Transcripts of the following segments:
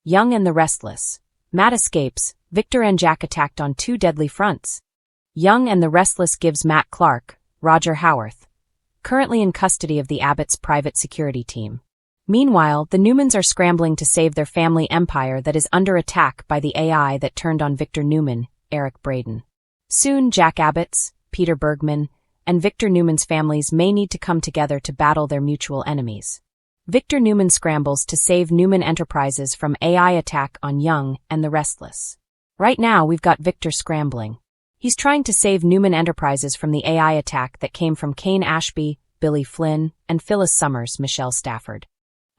Young and the Restless. Matt escapes, Victor and Jack attacked on two deadly fronts. Young and the Restless gives Matt Clark, Roger Howarth, currently in custody of the Abbott's private security team. Meanwhile, the Newmans are scrambling to save their family empire that is under attack by the AI that turned on Victor Newman, Eric Braden. Soon, Jack Abbott's, Peter Bergman, and Victor Newman's families may need to come together to battle their mutual enemies. Victor Newman scrambles to save Newman Enterprises from AI attack on Young and the Restless. Right now, we've got Victor scrambling. He's trying to save Newman Enterprises from the AI attack that came from Kane Ashby, Billy Flynn, and Phyllis Summers, Michelle Stafford.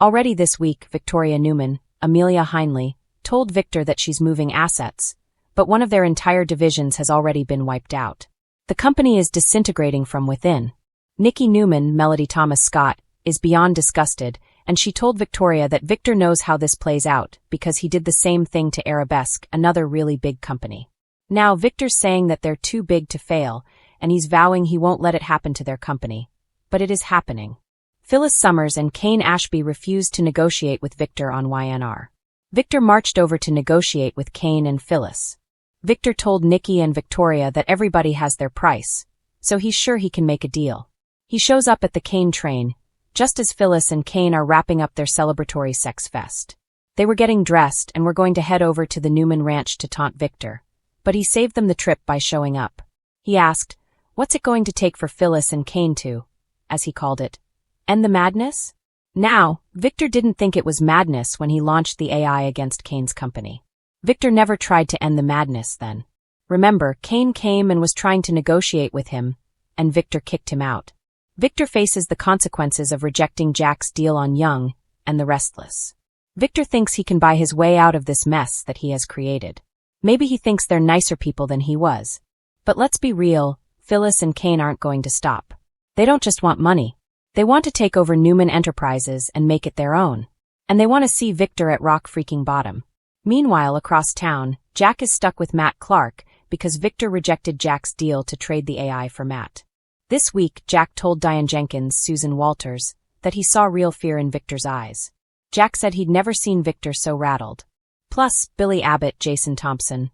Already this week, Victoria Newman, Amelia Heinley, told Victor that she's moving assets, but one of their entire divisions has already been wiped out. The company is disintegrating from within. Nikki Newman, Melody Thomas Scott, is beyond disgusted, and she told Victoria that Victor knows how this plays out because he did the same thing to Arabesque, another really big company. Now Victor's saying that they're too big to fail, and he's vowing he won't let it happen to their company. But it is happening. Phyllis Summers and Kane Ashby refused to negotiate with Victor on YandR. Victor marched over to negotiate with Kane and Phyllis. Victor told Nikki and Victoria that everybody has their price, so he's sure he can make a deal. He shows up at the Kane train, just as Phyllis and Kane are wrapping up their celebratory sex fest. They were getting dressed and were going to head over to the Newman ranch to taunt Victor, but he saved them the trip by showing up. He asked, "What's it going to take for Phyllis and Kane to, as he called it, end the madness?" Now, Victor didn't think it was madness when he launched the AI against Kane's company. Victor never tried to end the madness then. Remember, Kane came and was trying to negotiate with him, and Victor kicked him out. Victor faces the consequences of rejecting Jack's deal on Young and the Restless. Victor thinks he can buy his way out of this mess that he has created. Maybe he thinks they're nicer people than he was. But let's be real, Phyllis and Kane aren't going to stop. They don't just want money. They want to take over Newman Enterprises and make it their own. And they want to see Victor at rock freaking bottom. Meanwhile, across town, Jack is stuck with Matt Clark because Victor rejected Jack's deal to trade the AI for Matt. This week, Jack told Diane Jenkins, Susan Walters, that he saw real fear in Victor's eyes. Jack said he'd never seen Victor so rattled. Plus, Billy Abbott, Jason Thompson,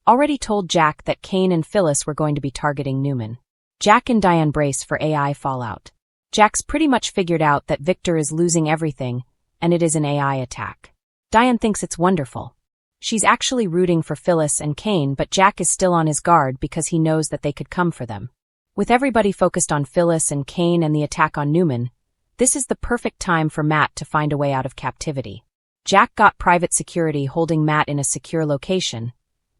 already told Jack that Kane and Phyllis were going to be targeting Newman. Jack and Diane brace for AI fallout. Jack's pretty much figured out that Victor is losing everything, and it is an AI attack. Diane thinks it's wonderful. She's actually rooting for Phyllis and Kane, but Jack is still on his guard because he knows that they could come for them. With everybody focused on Phyllis and Kane and the attack on Newman, this is the perfect time for Matt to find a way out of captivity. Jack got private security holding Matt in a secure location,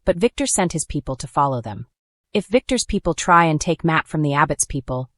but Victor sent his people to follow them. If Victor's people try and take Matt from the Abbott's people,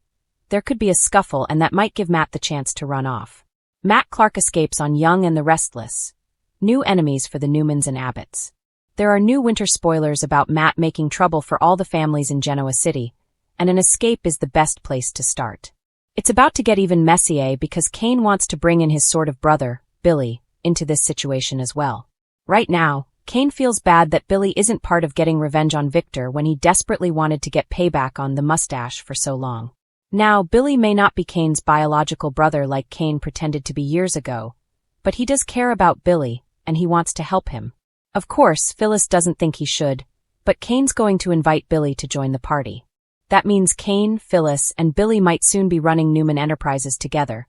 there could be a scuffle, and that might give Matt the chance to run off. Matt Clark escapes on Young and the Restless, new enemies for the Newmans and Abbotts. There are new winter spoilers about Matt making trouble for all the families in Genoa City, and an escape is the best place to start. It's about to get even messier because Kane wants to bring in his sort of brother, Billy, into this situation as well. Right now, Kane feels bad that Billy isn't part of getting revenge on Victor when he desperately wanted to get payback on the mustache for so long. Now, Billy may not be Kane's biological brother like Kane pretended to be years ago, but he does care about Billy, and he wants to help him. Of course, Phyllis doesn't think he should, but Kane's going to invite Billy to join the party. That means Kane, Phyllis, and Billy might soon be running Newman Enterprises together,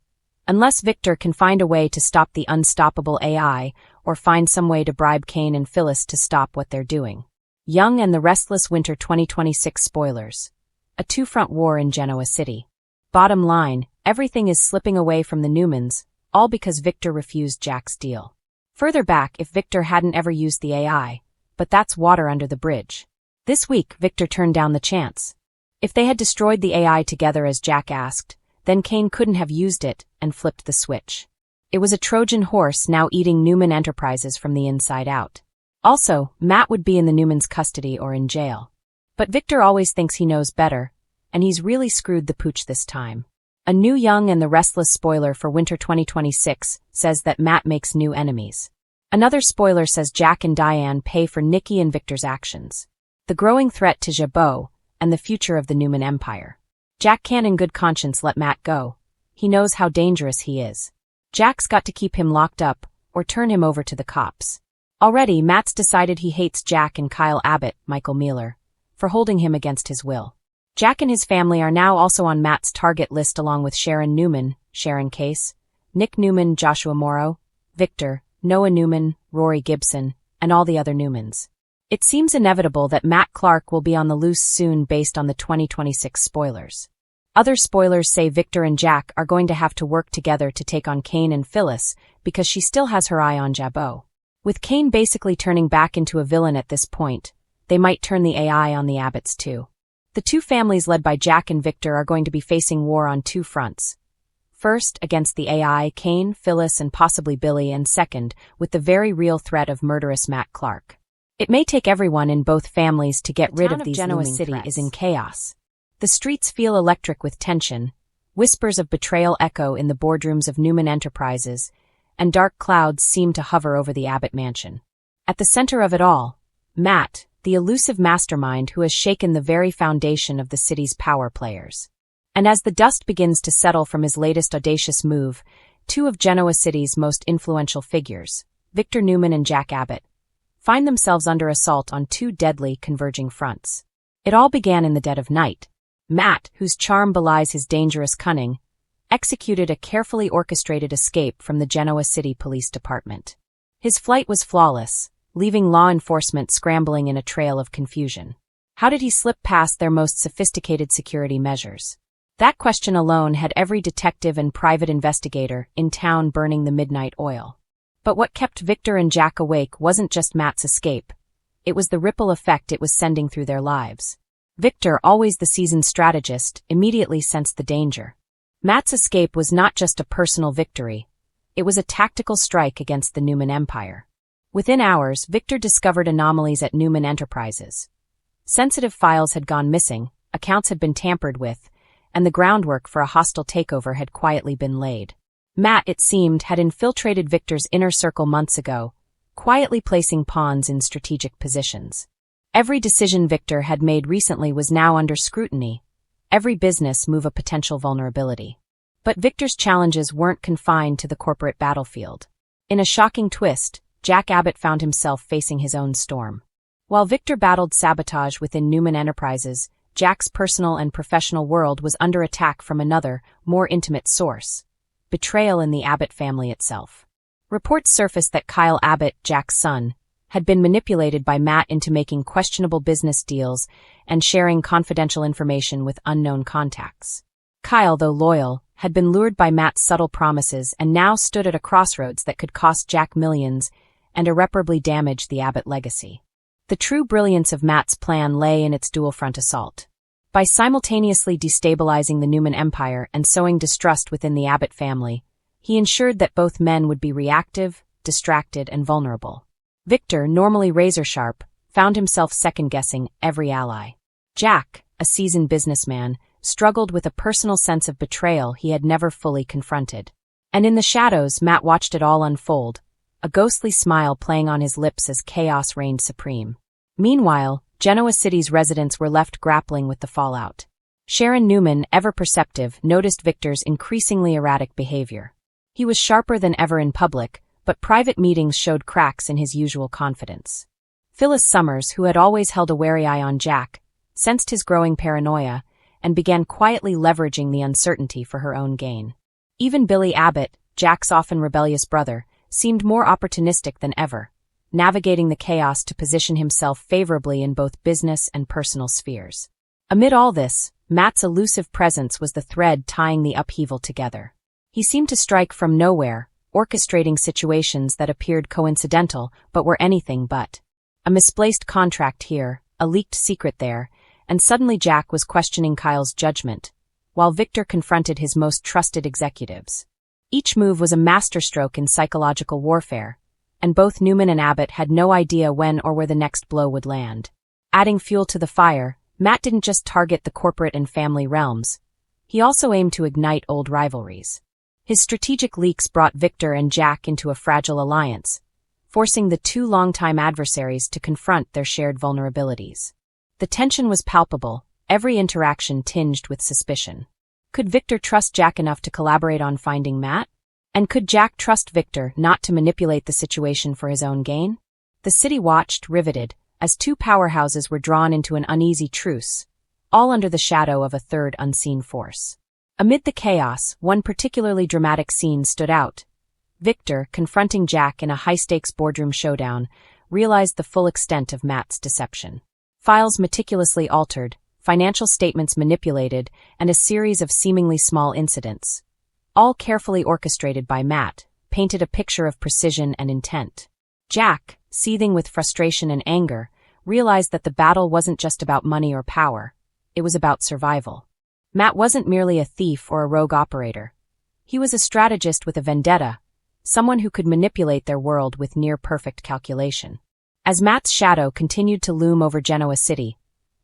unless Victor can find a way to stop the unstoppable AI or find some way to bribe Kane and Phyllis to stop what they're doing. Young and the Restless Winter 2026 spoilers. A two-front war in Genoa City. Bottom line, everything is slipping away from the Newmans, all because Victor refused Jack's deal. Further back, if Victor hadn't ever used the AI, but that's water under the bridge. This week, Victor turned down the chance. If they had destroyed the AI together as Jack asked, then Kane couldn't have used it and flipped the switch. It was a Trojan horse now eating Newman Enterprises from the inside out. Also, Matt would be in the Newmans' custody or in jail. But Victor always thinks he knows better, and he's really screwed the pooch this time. A new Young and the Restless spoiler for Winter 2026 says that Matt makes new enemies. Another spoiler says Jack and Diane pay for Nikki and Victor's actions. The growing threat to Jabot and the future of the Newman Empire. Jack can't in good conscience let Matt go. He knows how dangerous he is. Jack's got to keep him locked up or turn him over to the cops. Already, Matt's decided he hates Jack and Kyle Abbott, Michael Mealer, for holding him against his will. Jack and his family are now also on Matt's target list along with Sharon Newman, Sharon Case, Nick Newman, Joshua Morrow, Victor, Noah Newman, Rory Gibson, and all the other Newmans. It seems inevitable that Matt Clark will be on the loose soon based on the 2026 spoilers. Other spoilers say Victor and Jack are going to have to work together to take on Kane and Phyllis because she still has her eye on Jabot. With Kane basically turning back into a villain at this point, they might turn the AI on the Abbotts too. The two families led by Jack and Victor are going to be facing war on two fronts. First, against the AI, Kane, Phyllis, and possibly Billy, and second, with the very real threat of murderous Matt Clark. It may take everyone in both families to get rid of these looming threats. Genoa City is in chaos. The streets feel electric with tension, whispers of betrayal echo in the boardrooms of Newman Enterprises, and dark clouds seem to hover over the Abbott mansion. At the center of it all, Matt, the elusive mastermind who has shaken the very foundation of the city's power players. And as the dust begins to settle from his latest audacious move, two of Genoa City's most influential figures, Victor Newman and Jack Abbott, find themselves under assault on two deadly, converging fronts. It all began in the dead of night. Matt, whose charm belies his dangerous cunning, executed a carefully orchestrated escape from the Genoa City Police Department. His flight was flawless, leaving law enforcement scrambling in a trail of confusion. How did he slip past their most sophisticated security measures? That question alone had every detective and private investigator in town burning the midnight oil. But what kept Victor and Jack awake wasn't just Matt's escape. It was the ripple effect it was sending through their lives. Victor, always the seasoned strategist, immediately sensed the danger. Matt's escape was not just a personal victory. It was a tactical strike against the Newman Empire. Within hours, Victor discovered anomalies at Newman Enterprises. Sensitive files had gone missing, accounts had been tampered with, and the groundwork for a hostile takeover had quietly been laid. Matt, it seemed, had infiltrated Victor's inner circle months ago, quietly placing pawns in strategic positions. Every decision Victor had made recently was now under scrutiny. Every business move a potential vulnerability. But Victor's challenges weren't confined to the corporate battlefield. In a shocking twist, Jack Abbott found himself facing his own storm. While Victor battled sabotage within Newman Enterprises, Jack's personal and professional world was under attack from another, more intimate source: betrayal in the Abbott family itself. Reports surfaced that Kyle Abbott, Jack's son, had been manipulated by Matt into making questionable business deals and sharing confidential information with unknown contacts. Kyle, though loyal, had been lured by Matt's subtle promises and now stood at a crossroads that could cost Jack millions and irreparably damage the Abbott legacy. The true brilliance of Matt's plan lay in its dual-front assault. By simultaneously destabilizing the Newman Empire and sowing distrust within the Abbott family, he ensured that both men would be reactive, distracted, and vulnerable. Victor, normally razor-sharp, found himself second-guessing every ally. Jack, a seasoned businessman, struggled with a personal sense of betrayal he had never fully confronted. And in the shadows, Matt watched it all unfold, a ghostly smile playing on his lips as chaos reigned supreme. Meanwhile, Genoa City's residents were left grappling with the fallout. Sharon Newman, ever perceptive, noticed Victor's increasingly erratic behavior. He was sharper than ever in public, but private meetings showed cracks in his usual confidence. Phyllis Summers, who had always held a wary eye on Jack, sensed his growing paranoia and began quietly leveraging the uncertainty for her own gain. Even Billy Abbott, Jack's often rebellious brother, seemed more opportunistic than ever, navigating the chaos to position himself favorably in both business and personal spheres. Amid all this, Matt's elusive presence was the thread tying the upheaval together. He seemed to strike from nowhere, orchestrating situations that appeared coincidental but were anything but. A misplaced contract here, a leaked secret there, and suddenly Jack was questioning Kyle's judgment, while Victor confronted his most trusted executives. Each move was a masterstroke in psychological warfare, and both Newman and Abbott had no idea when or where the next blow would land. Adding fuel to the fire, Matt didn't just target the corporate and family realms. He also aimed to ignite old rivalries. His strategic leaks brought Victor and Jack into a fragile alliance, forcing the two longtime adversaries to confront their shared vulnerabilities. The tension was palpable, every interaction tinged with suspicion. Could Victor trust Jack enough to collaborate on finding Matt? And could Jack trust Victor not to manipulate the situation for his own gain? The city watched, riveted, as two powerhouses were drawn into an uneasy truce, all under the shadow of a third unseen force. Amid the chaos, one particularly dramatic scene stood out. Victor, confronting Jack in a high-stakes boardroom showdown, realized the full extent of Matt's deception. Files meticulously altered, financial statements manipulated, and a series of seemingly small incidents, all carefully orchestrated by Matt, painted a picture of precision and intent. Jack, seething with frustration and anger, realized that the battle wasn't just about money or power, it was about survival. Matt wasn't merely a thief or a rogue operator. He was a strategist with a vendetta, someone who could manipulate their world with near-perfect calculation. As Matt's shadow continued to loom over Genoa City,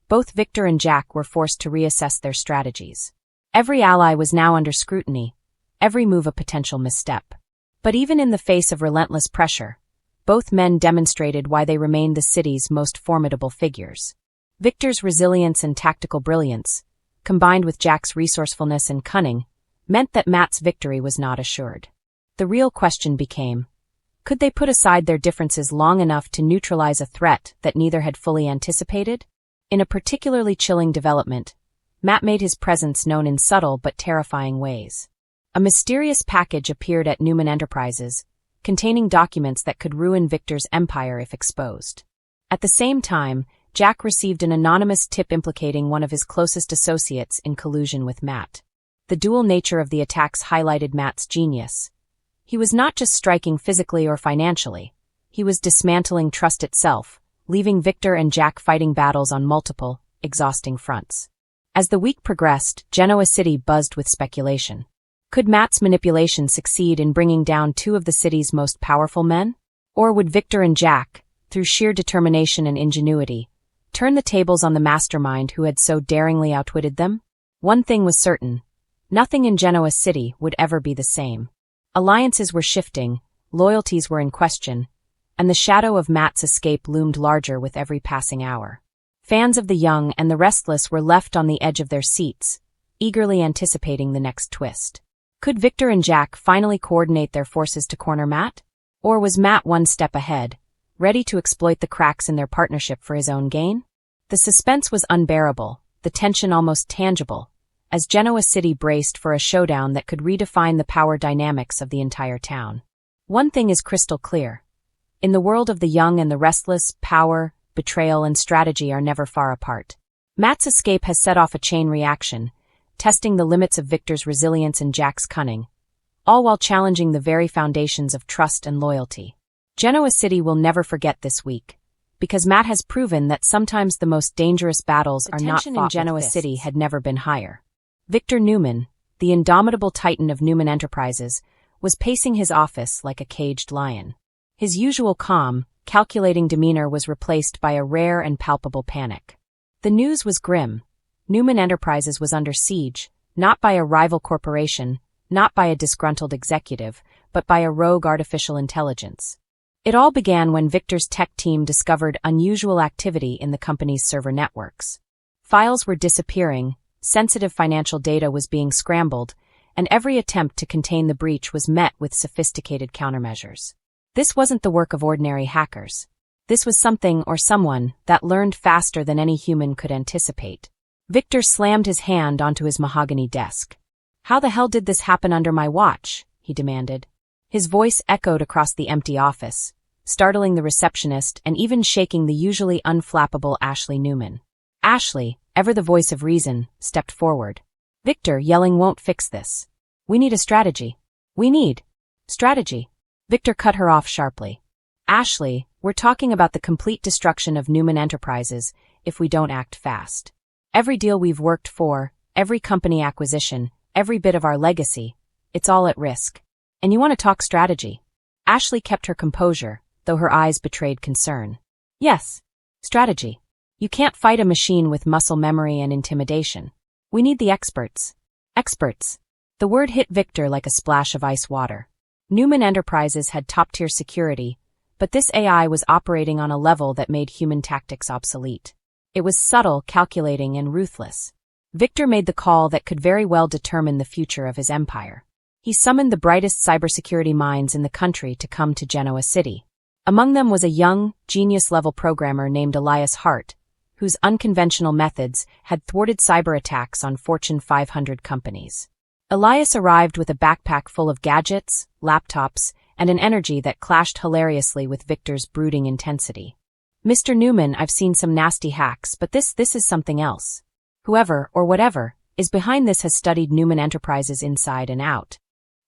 both Victor and Jack were forced to reassess their strategies. Every ally was now under scrutiny, every move a potential misstep. But even in the face of relentless pressure, both men demonstrated why they remained the city's most formidable figures. Victor's resilience and tactical brilliance, combined with Jack's resourcefulness and cunning, meant that Matt's victory was not assured. The real question became, could they put aside their differences long enough to neutralize a threat that neither had fully anticipated? In a particularly chilling development, Matt made his presence known in subtle but terrifying ways. A mysterious package appeared at Newman Enterprises, containing documents that could ruin Victor's empire if exposed. At the same time, Jack received an anonymous tip implicating one of his closest associates in collusion with Matt. The dual nature of the attacks highlighted Matt's genius. He was not just striking physically or financially, he was dismantling trust itself, leaving Victor and Jack fighting battles on multiple, exhausting fronts. As the week progressed, Genoa City buzzed with speculation. Could Matt's manipulation succeed in bringing down two of the city's most powerful men? Or would Victor and Jack, through sheer determination and ingenuity, turn the tables on the mastermind who had so daringly outwitted them? One thing was certain, nothing in Genoa City would ever be the same. Alliances were shifting, loyalties were in question, and the shadow of Matt's escape loomed larger with every passing hour. Fans of the young and the restless were left on the edge of their seats, eagerly anticipating the next twist. Could Victor and Jack finally coordinate their forces to corner Matt? Or was Matt one step ahead, ready to exploit the cracks in their partnership for his own gain? The suspense was unbearable, the tension almost tangible, as Genoa City braced for a showdown that could redefine the power dynamics of the entire town. One thing is crystal clear. In the world of the young and the restless, power, betrayal, and strategy are never far apart. Matt's escape has set off a chain reaction, testing the limits of Victor's resilience and Jack's cunning, all while challenging the very foundations of trust and loyalty. Genoa City will never forget this week, because Matt has proven that sometimes the most dangerous battles are not fought with fists. The tension in Genoa City had never been higher. Victor Newman, the indomitable titan of Newman Enterprises, was pacing his office like a caged lion. His usual calm, calculating demeanor was replaced by a rare and palpable panic. The news was grim. Newman Enterprises was under siege, not by a rival corporation, not by a disgruntled executive, but by a rogue artificial intelligence. It all began when Victor's tech team discovered unusual activity in the company's server networks. Files were disappearing, sensitive financial data was being scrambled, and every attempt to contain the breach was met with sophisticated countermeasures. This wasn't the work of ordinary hackers. This was something or someone that learned faster than any human could anticipate. Victor slammed his hand onto his mahogany desk. "How the hell did this happen under my watch?" he demanded. His voice echoed across the empty office, startling the receptionist and even shaking the usually unflappable Ashley Newman. Ashley, ever the voice of reason, stepped forward. "Victor, yelling won't fix this. We need a strategy. We need strategy." Victor cut her off sharply. "Ashley, we're talking about the complete destruction of Newman Enterprises if we don't act fast. Every deal we've worked for, every company acquisition, every bit of our legacy, it's all at risk. And you want to talk strategy?" Ashley kept her composure, though her eyes betrayed concern. "Yes, strategy. You can't fight a machine with muscle memory and intimidation. We need the experts." Experts. The word hit Victor like a splash of ice water. Newman Enterprises had top-tier security, but this AI was operating on a level that made human tactics obsolete. It was subtle, calculating, and ruthless. Victor made the call that could very well determine the future of his empire. He summoned the brightest cybersecurity minds in the country to come to Genoa City. Among them was a young, genius-level programmer named Elias Hart, whose unconventional methods had thwarted cyber attacks on Fortune 500 companies. Elias arrived with a backpack full of gadgets, laptops, and an energy that clashed hilariously with Victor's brooding intensity. "Mr. Newman, I've seen some nasty hacks, but this is something else. Whoever, or whatever, is behind this has studied Newman Enterprises inside and out."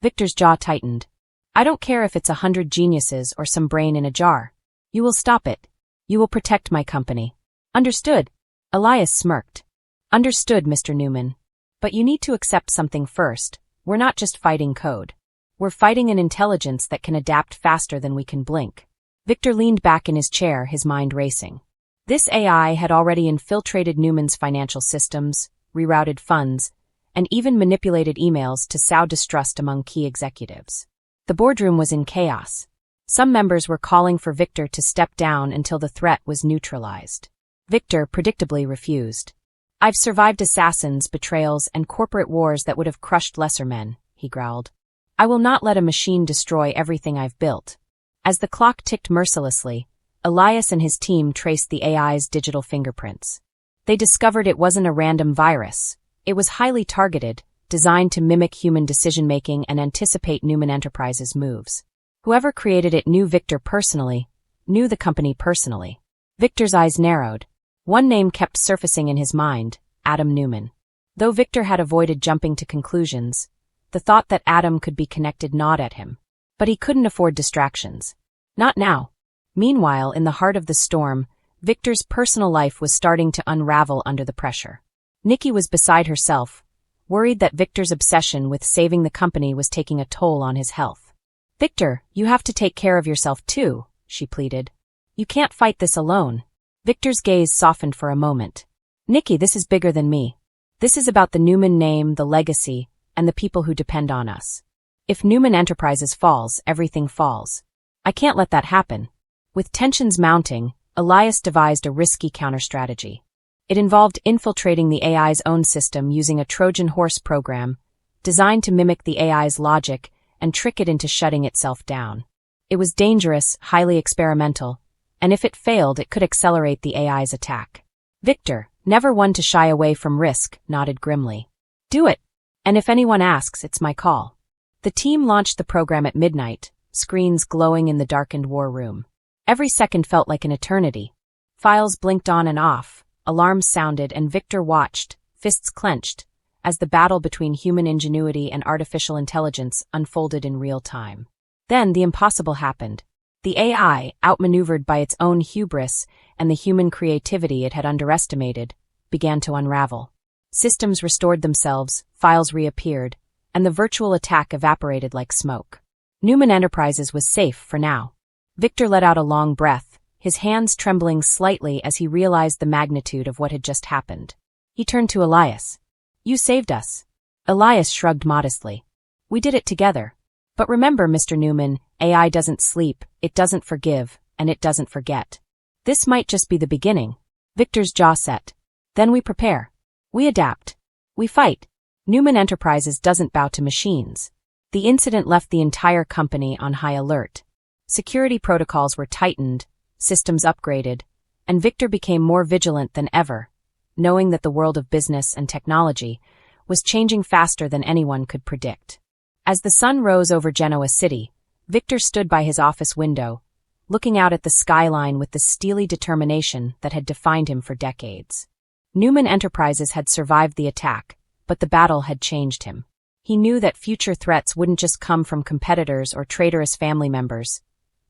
Victor's jaw tightened. "I don't care if it's 100 geniuses or some brain in a jar. You will stop it. You will protect my company." "Understood." Elias smirked. "Understood, Mr. Newman. But you need to accept something first. We're not just fighting code. We're fighting an intelligence that can adapt faster than we can blink." Victor leaned back in his chair, his mind racing. This AI had already infiltrated Newman's financial systems, rerouted funds, and even manipulated emails to sow distrust among key executives. The boardroom was in chaos. Some members were calling for Victor to step down until the threat was neutralized. Victor predictably refused. "I've survived assassins, betrayals, and corporate wars that would have crushed lesser men," he growled. "I will not let a machine destroy everything I've built." As the clock ticked mercilessly, Elias and his team traced the AI's digital fingerprints. They discovered it wasn't a random virus. It was highly targeted, designed to mimic human decision-making and anticipate Newman Enterprises' moves. Whoever created it knew Victor personally, knew the company personally. Victor's eyes narrowed. One name kept surfacing in his mind, Adam Newman. Though Victor had avoided jumping to conclusions, the thought that Adam could be connected gnawed at him. But he couldn't afford distractions. Not now. Meanwhile, in the heart of the storm, Victor's personal life was starting to unravel under the pressure. Nikki was beside herself, worried that Victor's obsession with saving the company was taking a toll on his health. "Victor, you have to take care of yourself too," she pleaded. "You can't fight this alone." Victor's gaze softened for a moment. "Nikki, this is bigger than me. This is about the Newman name, the legacy, and the people who depend on us. If Newman Enterprises falls, everything falls. I can't let that happen." With tensions mounting, Elias devised a risky counter-strategy. It involved infiltrating the AI's own system using a Trojan horse program designed to mimic the AI's logic and trick it into shutting itself down. It was dangerous, highly experimental, and if it failed, it could accelerate the AI's attack. Victor, never one to shy away from risk, nodded grimly. "Do it. And if anyone asks, it's my call." The team launched the program at midnight, screens glowing in the darkened war room. Every second felt like an eternity. Files blinked on and off, alarms sounded, and Victor watched, fists clenched, as the battle between human ingenuity and artificial intelligence unfolded in real time. Then the impossible happened. The AI, outmaneuvered by its own hubris and the human creativity it had underestimated, began to unravel. Systems restored themselves, files reappeared, and the virtual attack evaporated like smoke. Newman Enterprises was safe for now. Victor let out a long breath, his hands trembling slightly as he realized the magnitude of what had just happened. He turned to Elias. "You saved us." Elias shrugged modestly. "We did it together. But remember, Mr. Newman, AI doesn't sleep, it doesn't forgive, and it doesn't forget. This might just be the beginning." Victor's jaw set. "Then we prepare. We adapt. We fight." Newman Enterprises doesn't bow to machines. The incident left the entire company on high alert. Security protocols were tightened, systems upgraded, and Victor became more vigilant than ever, knowing that the world of business and technology was changing faster than anyone could predict. As the sun rose over Genoa City, Victor stood by his office window, looking out at the skyline with the steely determination that had defined him for decades. Newman Enterprises had survived the attack, but the battle had changed him. He knew that future threats wouldn't just come from competitors or traitorous family members.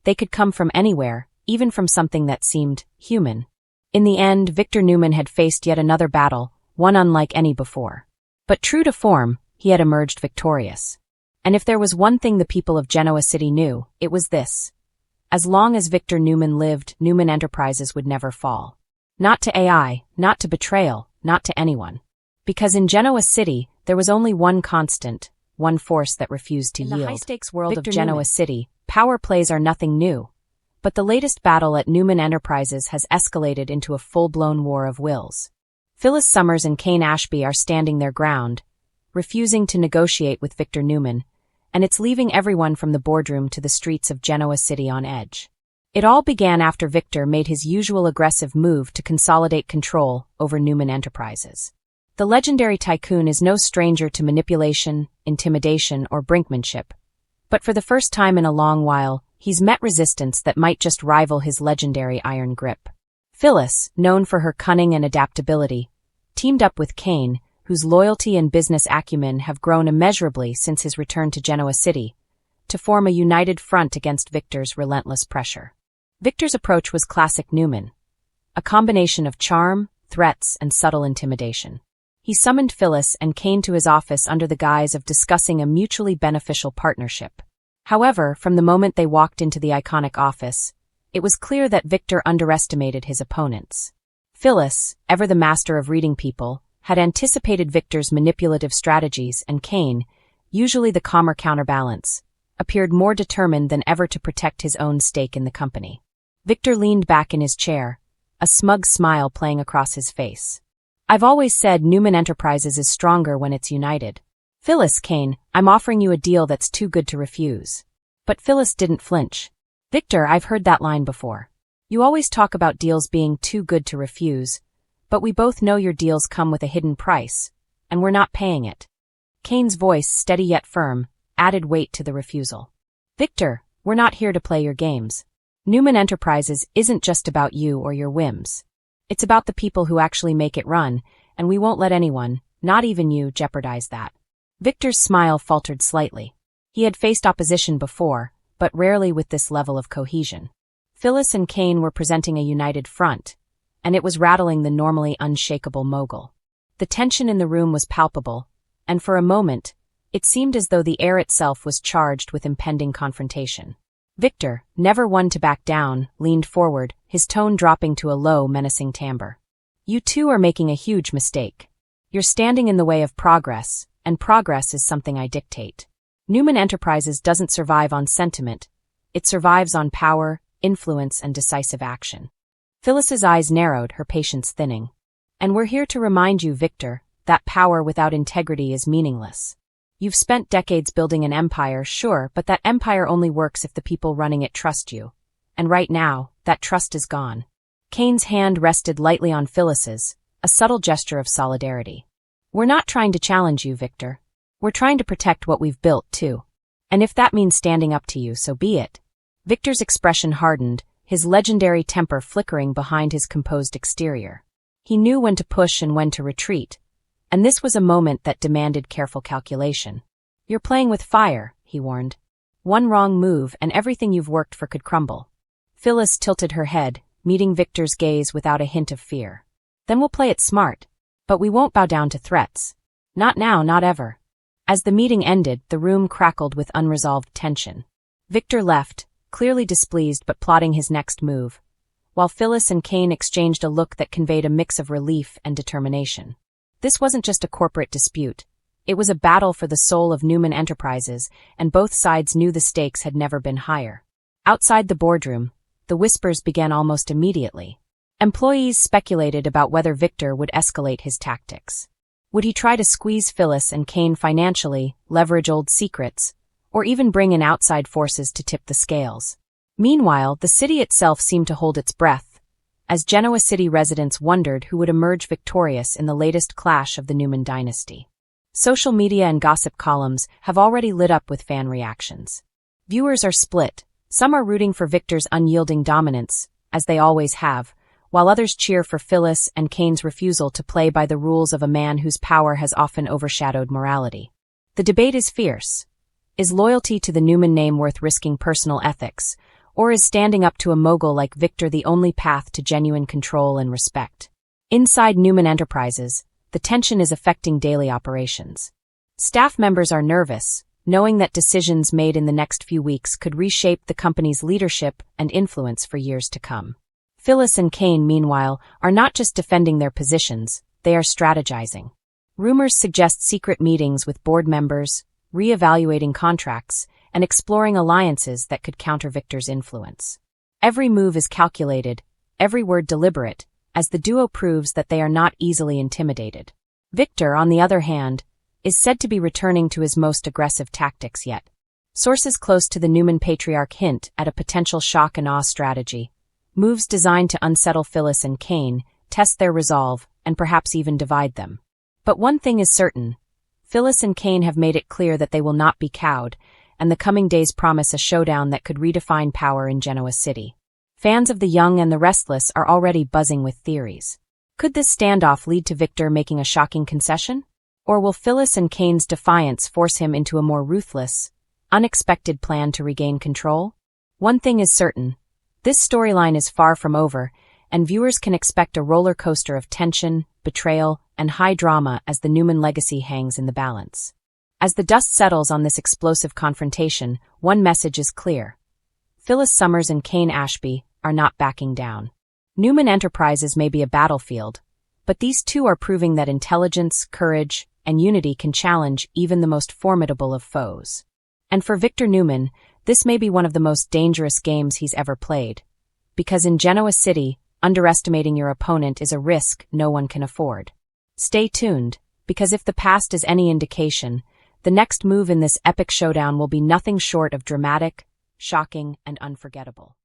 They could come from anywhere, even from something that seemed human. In the end, Victor Newman had faced yet another battle, one unlike any before. But true to form, he had emerged victorious. And if there was one thing the people of Genoa City knew, it was this. As long as Victor Newman lived, Newman Enterprises would never fall. Not to AI, not to betrayal, not to anyone. Because in Genoa City, there was only one constant, one force that refused to yield. In the high-stakes world of Genoa City, power plays are nothing new. But the latest battle at Newman Enterprises has escalated into a full-blown war of wills. Phyllis Summers and Kane Ashby are standing their ground, refusing to negotiate with Victor Newman, and it's leaving everyone from the boardroom to the streets of Genoa City on edge. It all began after Victor made his usual aggressive move to consolidate control over Newman Enterprises. The legendary tycoon is no stranger to manipulation, intimidation, or brinkmanship. But for the first time in a long while, he's met resistance that might just rival his legendary iron grip. Phyllis, known for her cunning and adaptability, teamed up with Kane, whose loyalty and business acumen have grown immeasurably since his return to Genoa City, to form a united front against Victor's relentless pressure. Victor's approach was classic Newman, a combination of charm, threats, and subtle intimidation. He summoned Phyllis and Kane to his office under the guise of discussing a mutually beneficial partnership. However, from the moment they walked into the iconic office, it was clear that Victor underestimated his opponents. Phyllis, ever the master of reading people, had anticipated Victor's manipulative strategies, and Kane, usually the calmer counterbalance, appeared more determined than ever to protect his own stake in the company. Victor leaned back in his chair, a smug smile playing across his face. "I've always said Newman Enterprises is stronger when it's united. Phyllis, Kane, I'm offering you a deal that's too good to refuse." But Phyllis didn't flinch. "Victor, I've heard that line before. You always talk about deals being too good to refuse, but we both know your deals come with a hidden price, and we're not paying it." Kane's voice, steady yet firm, added weight to the refusal. "Victor, we're not here to play your games. Newman Enterprises isn't just about you or your whims. It's about the people who actually make it run, and we won't let anyone, not even you, jeopardize that." Victor's smile faltered slightly. He had faced opposition before, but rarely with this level of cohesion. Phyllis and Kane were presenting a united front, and it was rattling the normally unshakable mogul. The tension in the room was palpable, and for a moment, it seemed as though the air itself was charged with impending confrontation. Victor, never one to back down, leaned forward, his tone dropping to a low, menacing timbre. "You two are making a huge mistake. You're standing in the way of progress, and progress is something I dictate. Newman Enterprises doesn't survive on sentiment. It survives on power, influence, and decisive action." Phyllis's eyes narrowed, her patience thinning. "And we're here to remind you, Victor, that power without integrity is meaningless. You've spent decades building an empire, sure, but that empire only works if the people running it trust you. And right now, that trust is gone." Kane's hand rested lightly on Phyllis's, a subtle gesture of solidarity. "We're not trying to challenge you, Victor. We're trying to protect what we've built, too. And if that means standing up to you, so be it." Victor's expression hardened, his legendary temper flickering behind his composed exterior. He knew when to push and when to retreat, and this was a moment that demanded careful calculation. "You're playing with fire," he warned. "One wrong move and everything you've worked for could crumble." Phyllis tilted her head, meeting Victor's gaze without a hint of fear. "Then we'll play it smart. But we won't bow down to threats. Not now, not ever." As the meeting ended, the room crackled with unresolved tension. Victor left, clearly displeased but plotting his next move, while Phyllis and Kane exchanged a look that conveyed a mix of relief and determination. This wasn't just a corporate dispute. It was a battle for the soul of Newman Enterprises, and both sides knew the stakes had never been higher. Outside the boardroom, the whispers began almost immediately. Employees speculated about whether Victor would escalate his tactics. Would he try to squeeze Phyllis and Kane financially, leverage old secrets, or even bring in outside forces to tip the scales? Meanwhile, the city itself seemed to hold its breath, as Genoa City residents wondered who would emerge victorious in the latest clash of the Newman dynasty. Social media and gossip columns have already lit up with fan reactions. Viewers are split. Some are rooting for Victor's unyielding dominance, as they always have, while others cheer for Phyllis and Kane's refusal to play by the rules of a man whose power has often overshadowed morality. The debate is fierce. Is loyalty to the Newman name worth risking personal ethics, or is standing up to a mogul like Victor the only path to genuine control and respect? Inside Newman Enterprises, the tension is affecting daily operations. Staff members are nervous, knowing that decisions made in the next few weeks could reshape the company's leadership and influence for years to come. Phyllis and Kane, meanwhile, are not just defending their positions, they are strategizing. Rumors suggest secret meetings with board members, re-evaluating contracts, and exploring alliances that could counter Victor's influence. Every move is calculated, every word deliberate, as the duo proves that they are not easily intimidated. Victor, on the other hand, is said to be returning to his most aggressive tactics yet. Sources close to the Newman patriarch hint at a potential shock and awe strategy. Moves designed to unsettle Phyllis and Cain, test their resolve, and perhaps even divide them. But one thing is certain. Phyllis and Cain have made it clear that they will not be cowed, and the coming days promise a showdown that could redefine power in Genoa City. Fans of The Young and the Restless are already buzzing with theories. Could this standoff lead to Victor making a shocking concession? Or will Phyllis and Cain's defiance force him into a more ruthless, unexpected plan to regain control? One thing is certain. This storyline is far from over, and viewers can expect a roller coaster of tension, betrayal, and high drama as the Newman legacy hangs in the balance. As the dust settles on this explosive confrontation, one message is clear. Phyllis Summers and Cain Ashby are not backing down. Newman Enterprises may be a battlefield, but these two are proving that intelligence, courage, and unity can challenge even the most formidable of foes. And for Victor Newman, this may be one of the most dangerous games he's ever played. Because in Genoa City, underestimating your opponent is a risk no one can afford. Stay tuned, because if the past is any indication, the next move in this epic showdown will be nothing short of dramatic, shocking, and unforgettable.